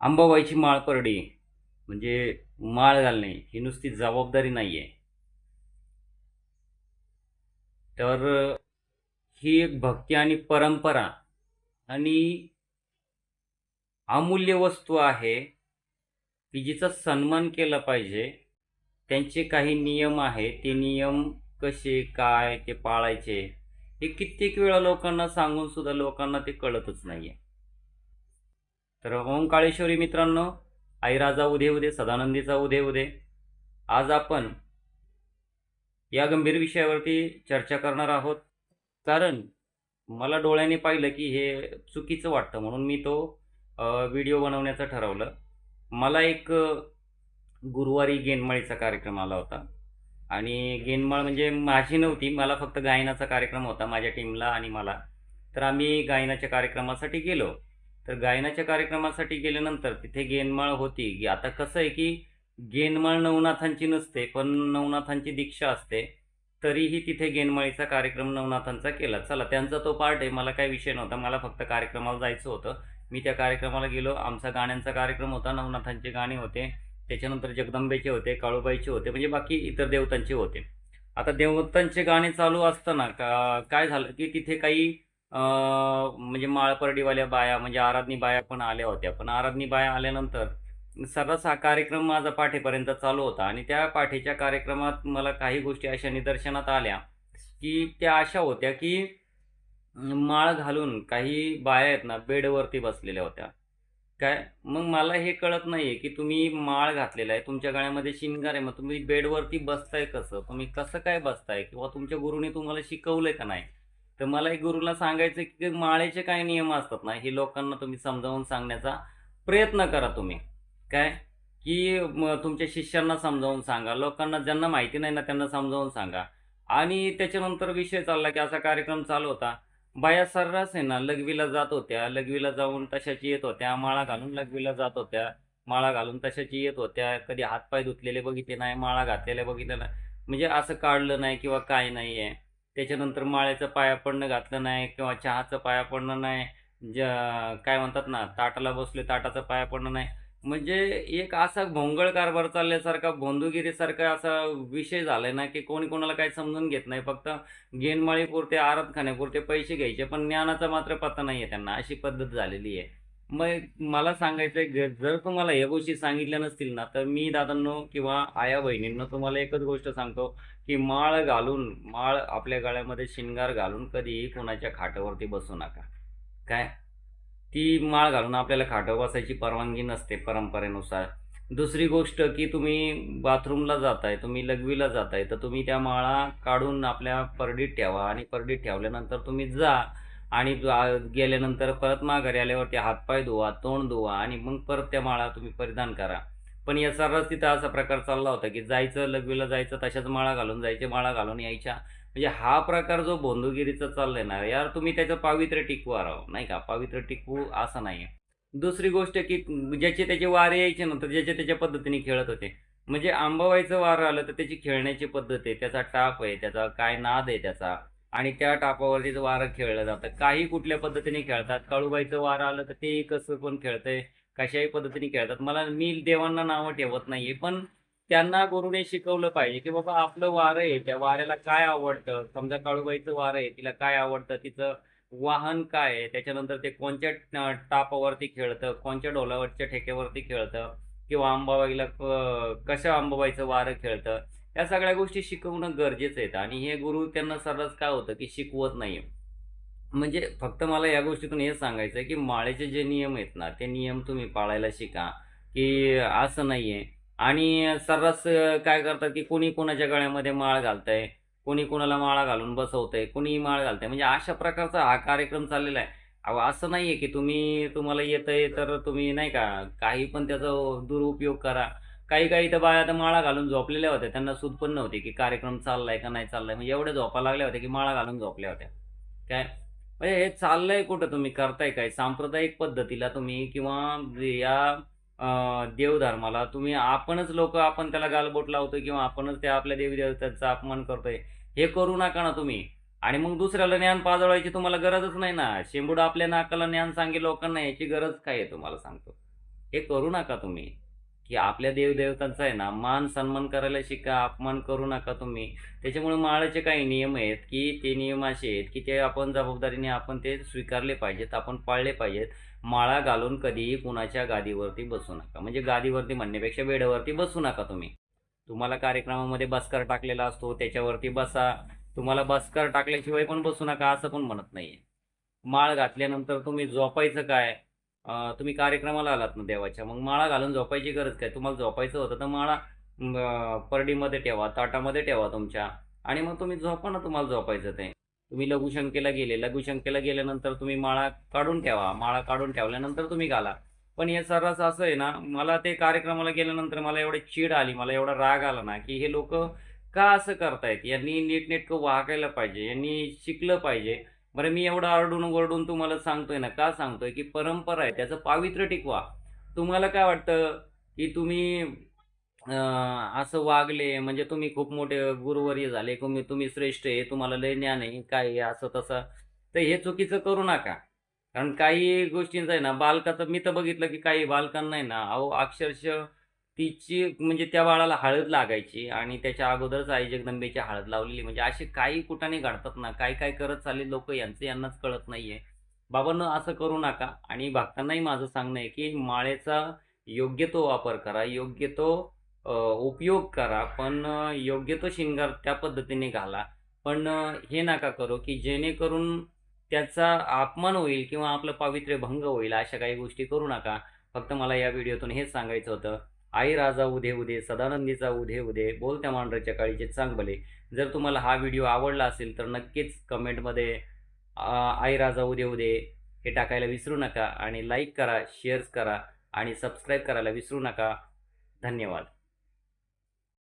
अंबाबाईची माळ परडी म्हणजे माळ घालणे ही नुसती जबाबदारी नाही आहे, तर ही एक भक्ती आणि परंपरा आणि अमूल्य वस्तू आहे की जिचा सन्मान केला पाहिजे. त्यांचे काही नियम आहेत, ते नियम कसे काय ते पाळायचे हे कित्येक वेळा लोकांना सांगून सुद्धा लोकांना ते कळतच नाहीये. तर ओंकाळेश्वरी मित्रांनो, आई राजा उदे उदे, सदानंदीचा उदे उदे. आज आपण या गंभीर विषयावरती चर्चा करणार आहोत, कारण मला डोळ्याने पाहिलं की हे चुकीचं वाटतं, म्हणून मी तो व्हिडिओ बनवण्याचं ठरवलं. मला एक गुरुवारी गेनमाळीचा कार्यक्रम आला होता आणि गेनमाळ म्हणजे माझी नव्हती, मला फक्त गायनाचा कार्यक्रम होता माझ्या टीमला आणि मला. तर आम्ही गायनाच्या कार्यक्रमासाठी गेलो. तर गायनाच्या कार्यक्रमासाठी गेल्यानंतर तिथे गेनमाळ होती. की आता कसं आहे की गेनमाळ नवनाथांची नसते, पण नवनाथांची दीक्षा असते. तरीही तिथे गेनमाळीचा कार्यक्रम नवनाथांचा केला. चला, त्यांचा तो पार्ट आहे, मला काही विषय नव्हता, मला फक्त कार्यक्रमाला जायचं होतं. मी त्या कार्यक्रमाला गेलो. आमचा गाण्यांचा कार्यक्रम होता, नवनाथांचे गाणे होते, त्याच्यानंतर जगदंबेचे होते, काळूबाईचे होते, म्हणजे बाकी इतर देवतांचे होते. आता देवतांचे गाणे चालू असताना काय झालं की तिथे काही म्हणजे माळपर्डीवाल्या बाया म्हणजे आराधनी बाया पण आल्या होत्या. पण आराधनी बाया आल्यानंतर सर्रास हा कार्यक्रम माझा पाठेपर्यंत चालू होता आणि त्या पाठीच्या कार्यक्रमात मला काही गोष्टी अशा निदर्शनात आल्या की त्या अशा होत्या की माळ घालून काही बाया आहेत ना बेडवरती बसलेल्या होत्या. काय मग मला हे कळत नाहीये की तुम्ही माळ घातलेला आहे, तुमच्या गळ्यामध्ये शिंगार आहे, मग तुम्ही बेडवरती बसताय कसं, तुम्ही कसं काय बसताय, किंवा तुमच्या गुरुने तुम्हाला शिकवलंय का नाही. तर मला एक गुरुला सांगायचं की माळेचे काय नियम असतात ना, हे लोकांना तुम्ही समजावून सांगण्याचा प्रयत्न करा तुम्ही. काय की तुमच्या शिष्यांना समजावून सांगा, लोकांना ज्यांना माहिती नाही ना त्यांना समजावून सांगा. आणि त्याच्यानंतर विषय चालला की असा कार्यक्रम चालू होता. बाया सर्रास आहे ना लघवीला जात होत्या, लघवीला जाऊन तशाची येत होत्या, माळा घालून लघवीला जात होत्या, माळा घालून तशाची येत होत्या. कधी हातपाय धुतलेले बघितले नाही, माळा घातलेल्या बघितल्या नाही, म्हणजे असं काढलं नाही किंवा काय नाही आहे. त्याच्यानंतर माळ्याचं पाया पडणं घातलं नाही किंवा चहाचं पाया पडणं नाही, काय म्हणतात ना ताटाला बसले ताटाचं पाया पडणं नाही. म्हणजे एक असा भोंगळ कारभार चालल्यासारखा, भोंदूगिरीसारखा असा विषय झालाय ना की कोणी कोणाला काही समजून घेत नाही. फक्त गेनमाळीपुरते आराधखान्यापुरते पैसे घ्यायचे, पण ज्ञानाचा मात्र पत्ता नाहीये त्यांना, अशी पद्धत झालेली आहे. मग मला सांगायचंय जर तुम्हाला या गोष्टी सांगितल्या नसतील ना, तर मी दादांनो किंवा आया बहिणींनो तुम्हाला एकच गोष्ट सांगतो की माळ घालून, माळ आपल्या गळ्यामध्ये शिंगार घालून कधीही कोणाच्या खाटावरती बसू नका. काय ती माळ घालून आपल्याला खाटावर बसायची परवानगी नसते परंपरेनुसार. दुसरी गोष्ट की तुम्ही बाथरूमला जाताय, तुम्ही लघवीला जाताय, तर तुम्ही त्या माळा काढून आपल्या परडीत ठेवा आणि परडीत ठेवल्यानंतर तुम्ही जा आणि गेल्यानंतर परत माघारी आल्यावरती हातपाय धुवा, तोंड धुवा आणि मग परत त्या माळा तुम्ही परिधान करा. पण या सर्रास तिथं असा प्रकार चालला होता की जायचं, लघवीला जायचं, तशाच माळा घालून जायचे, माळा घालून यायच्या. म्हणजे हा प्रकार जो भोंदूगिरीचा चाललाय ना यार, तुम्ही त्याचं पावित्र्य टिकवा राव, नाही का, पावित्र्य टिकवू असं नाहीये. दुसरी गोष्ट की ज्याचे त्याचे वारे यायचे ना, तर ज्याच्या त्याच्या पद्धतीने खेळत होते. म्हणजे आंबाबाईचं वारं आलं तर त्याची खेळण्याची पद्धत आहे, त्याचा टाप आहे, त्याचा काय नाद आहे त्याचा, आणि त्या टापावरतीच वारं खेळलं जातं. काही कुठल्या पद्धतीने खेळतात. काळूबाईचं वारं आलं तर ते कसं पण खेळतंय, कशाही पद्धतीने खेळतात. मी देवांना नावं ठेवत नाहीये, पण त्यांना गुरुने शिकवलं पाहिजे की बाबा आपलं वारं आहे, त्या वाऱ्याला काय आवडतं. समजा काळूबाईचं वारं आहे, तिला काय आवडतं, तिचं वाहन काय आहे, त्याच्यानंतर ते कोणत्या टापावरती खेळतं, कोणत्या ढोलावरच्या ठेक्यावरती खेळतं, किंवा अंबाबाईला कशा अंबाबाईचं वारं खेळतं, या सगळ्या गोष्टी शिकवणं गरजेचं आहे. आणि हे गुरु त्यांना सर्रास काय होतं की शिकवत नाही. म्हणजे फक्त मला या गोष्टीतून हे सांगायचं आहे की माळेचे जे नियम आहेत ना, ते नियम तुम्ही पाळायला शिका, की असं नाहीये. आणि सर्रास काय करतात की कोणी कोणाच्या गळ्यामध्ये माळ घालतंय, कोणी कोणाला माळा घालून बसवतंय, कोणीही माळ घालतंय. म्हणजे अशा प्रकारचा हा कार्यक्रम चाललेला आहे. अहो, असं नाहीये की तुम्हाला येतंय तर तुम्ही नाही का काही पण त्याचा दुरुपयोग करा. काही तर बाया तर माळा घालून झोपलेल्या होत्या. त्यांना सूद पण नव्हती की कार्यक्रम चाललाय का नाही चाललाय. म्हणजे एवढ्या झोपा लागल्या होत्या की माळा घालून झोपल्या होत्या. काय म्हणजे हे चाललंय कुठं, तुम्ही करताय काय? सांप्रदायिक पद्धतीला तुम्ही किंवा या देवधर्माला तुम्ही, आपणच लोकं आपण त्याला गालबोट लावतोय किंवा आपणच त्या आपल्या देवी-देवतांचा अपमान करतोय. हे करू नका ना तुम्ही. आणि मग दुसऱ्याला ज्ञान पाजळायची तुम्हाला गरजच नाही ना. शेंबूड आपल्या नाकाला ज्ञान सांगे लोकांना, याची गरज काय आहे तुम्हाला सांगतो. हे करू नका तुम्ही. की आपल्या देवदेवतांचा आहे ना मान सन्मान करायला शिका, अपमान करू नका तुम्ही. त्याच्यामुळे माळाचे काही नियम आहेत, की ते नियम असे आहेत, की ते आपण जबाबदारीने आपण ते स्वीकारले पाहिजेत, आपण पाळले पाहिजेत. माळा घालून कधीही कुणाच्या गादीवरती बसू नका. म्हणजे गादीवरती म्हणण्यापेक्षा बेडवरती बसू नका तुम्ही. तुम्हाला कार्यक्रमामध्ये बसकर टाकलेला असतो, त्याच्यावरती बसा. तुम्हाला बसकर टाकल्याशिवाय पण बसू नका असं पण म्हणत नाहीये. माळ घातल्यानंतर तुम्ही झोपायचं काय? तुम्ही कार्यक्रमाला आलात ना देवाच्या, मग माळा घालून झोपायची गरज काय? तुम्हाला झोपायचं होतं तर माळा परडीमध्ये ठेवा, ताटामध्ये ठेवा तुमच्या आणि मग तुम्ही झोपा ना तुम्हाला झोपायचं ते. तुम्ही लघुशंकेला गेले, लघुशंकेला गेल्यानंतर तुम्ही माळा काढून ठेवा. माळा काढून ठेवल्यानंतर तुम्ही घाला. पण हे सर्रास असं आहे ना, मला ते कार्यक्रमाला गेल्यानंतर मला एवढी चीड आली, मला एवढा राग आला ना, की हे लोकं का असं करतायत? यांनी नीटनेटकं वागायला पाहिजे, यांनी शिकलं पाहिजे. बरं मी एवढं आरडून-ओरडून तुम्हाला सांगतोय ना, का सांगतोय? की परंपरा आहे, त्याचं पावित्र्य टिकवा. तुम्हाला काय वाटतं, की तुम्ही असं वागले म्हणजे तुम्ही खूप मोठे गुरुवर्य झाले, तुम्ही श्रेष्ठ आहे, तुम्हाला लय ज्ञान आहे, काय आहे, असं तसं. तर हे चुकीचं करू नका. कारण काही गोष्टींचं आहे ना, बालकाचं मी तर बघितलं, की काही बालकांना आहे ना, अहो अक्षरशः तिची म्हणजे त्या बाळाला हळद लागायची आणि त्याच्या अगोदरच आई जगदंबेची हळद लावलेली. म्हणजे असे काही कुटाणे घडतात ना, काय-काय करत चालले लोकं यांनाच कळत नाहीये. बाबांनो असं करू नका आणि भक्तांनाही माझं सांगणं आहे, की माळेचा योग्य तो वापर करा, योग्य तो उपयोग करा, पण योग्य तो शृंगार त्या पद्धतीने घाला. पण हे नका करू, की जेणेकरून त्याचा अपमान होईल किंवा आपलं पावित्र्य भंग होईल, अशा काही गोष्टी करू नका. फक्त मला या व्हिडिओतून हेच सांगायचं होतं. आई राजा उदे उदे, सदानंदीचा उदे उदे, बोलत्या मांढराच्या काळीचे चांगभले. जर तुम्हाला हा व्हिडिओ आवडला असेल तर नक्कीच कमेंटमध्ये आई राजा उदे उदे हे टाकायला विसरू नका आणि लाईक करा, शेअर्स करा आणि सबस्क्राईब करायला विसरू नका. धन्यवाद.